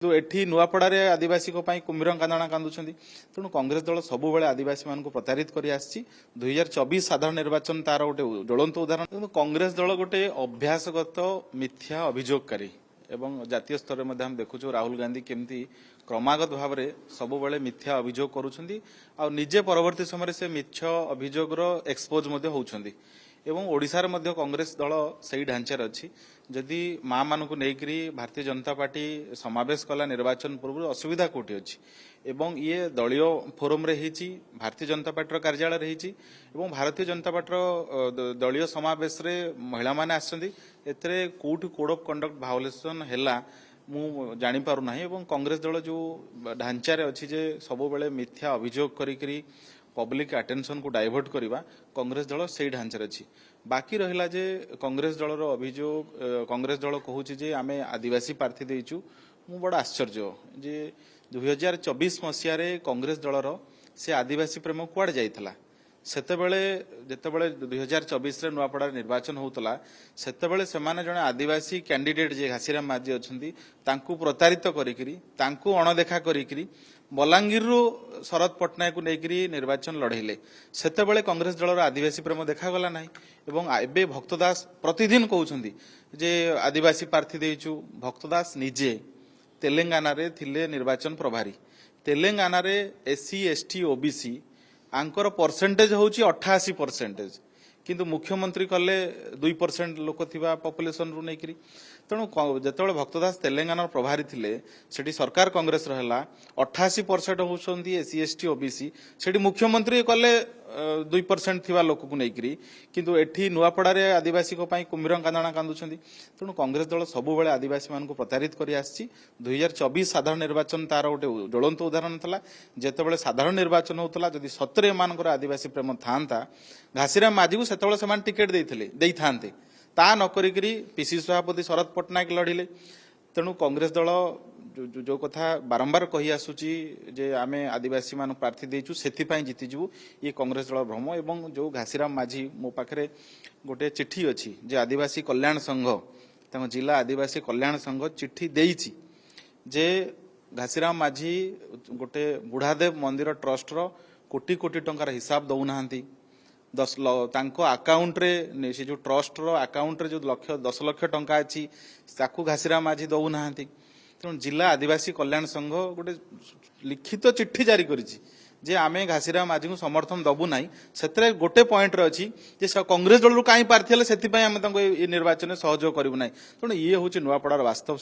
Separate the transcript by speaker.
Speaker 1: तो एठी नुआपड़ारे आदिवासी को पाई कुम्भीर कांदणा कांदुछंती तेणु कांग्रेस दल सबुबले आदिवासी मानकु प्रतारित करि आछि 2024 साधारण निर्वाचन तार गोटे ज्वलंत उदाहरण तेणु कांग्रेस दल गोटे अभ्यासगत मिथ्या अभियोगकारी एवं जातीय स्तर में हम देखुछु राहुल गांधी केमती क्रमागत भाव में सबुबले मिथ्या अभियोग करुछंती आ निजे परवर्ती समय से मिथ्या अभियोगर एक्सपोज होउछंती एवं ओडिशार मध्य कांग्रेस दल सही ढांचार अच्छी जदि माँ मानक नेकरी भारतीय जनता पार्टी समावेश कला निर्वाचन पूर्व असुविधा कोटी अच्छी एवं ये दलीय फोरम रे हिची भारतीय जनता पार्टी कार्यालय रही एवं भारतीय जनता पार्टी दलीय समावेश रे महिला माने आछंती एतरे कोड ऑफ कंडक्ट भायोलेशन हैला मु जानि पारु नाही एवं कांग्रेस दल जो ढांचारे अच्छी जे सब बेले मिथ्या अभियोग करी पब्लिक अटेंशन को डाइवर्ट करवा कांग्रेस दल से ढांचार अच्छी बाकी रहा जे कांग्रेस दलर अभियोग कांग्रेस दल कहूँ जे आम आदिवासी प्रार्थी देचु मु बड़ा आश्चर्य जे 2024 मसीह कांग्रेस दलर से आदिवासी प्रेम कुआड़ जाइथला सेतेबेले जेतेबेले 2024 रे नुआपड़ा निर्वाचन होतला सेतेबेले सेमाने जने आदिवासी कैंडिडेट जे घासीराम माझी अछंती तांकू प्रतारित करिकरी तांकू अणदेखा करिकरी बलांगीर रु शरद पटनायक को नेकरी निर्वाचन लड़ेले सेतेबेले कांग्रेस दलर आदिवासी प्रेम देखागला नाही एवं एबे भक्तदास प्रतिदिन कहउछंती जे आदिवासी प्रार्थी देइछु भक्तदास निजे तेलंगाना रे थिले निर्वाचन प्रभारी तेलंगाना रे SC ST OBC Anchor percentage होची 88% किंतु मुख्यमंत्री कले 2% लोक थिबा पॉपुलेशन रु नेकरी तेणु जेतेबेले भक्तदास तेलंगाना प्रभारी थिले सेठी सरकार कांग्रेस रहला 88% होउछंती एससी एसटी ओबीसी सेठी मुख्यमंत्री कले 2% थिबा लोक को नेकरी किंतु एठी नुआपड़ारे आदिवासी को पाई कुम्भीर कांदणा कांदुछंती तेणु कांग्रेस दल सबुबले आदिवासी मानकु प्रतारित करि आछि 2024 साधारण निर्वाचन तार गोटे ज्वलंत उदाहरण थला जेतेबेले साधारण निर्वाचन होतला जदि सतरे मानकर आदिवासी प्रेम थांता घासीराम माझी को सेतेबेले समान टिकेट देई थांते ता न करिकरी पीसी सभापति शरद पटनायक लड़िले तेणु कांग्रेस दल जो कथा बारंबार कही आसुची जे आमे आदिवासी मान प्रार्थी देचु सेथिपाई जीतीजु ये कांग्रेस दल भ्रम एवं जो घासीराम माझी मो पाखरे गोटे चिट्ठी अच्छी जे आदिवासी कल्याण संघ तम जिला आदिवासी कल्याण संघ चिट्ठी देइछि जे घासीराम माझी गोटे बुढ़ादेव मंदिर ट्रस्ट रो कोटी कोटी टंकार हिसाब दउनाहांती 10 तांको अकाउंट रे से जो ट्रस्ट रो अकाउंट रे जो 10 लाख टंका अछि ताकू घासीराम माझी दउनाहांती तेणु जिला आदिवासी कल्याण संघ गोटे लिखित चिट्ठी जारी करिछि जे आमे घासीराम माझी को समर्थन दबु नाही सेतरे गोटे पॉइंट रे अछि जे कांग्रेस दल रु काई प्रार्थी हले सेति पई आमे तांको ए निर्वाचन सहयोग करिवु नाही तेणु ये होछि नुआपड़ार वास्तव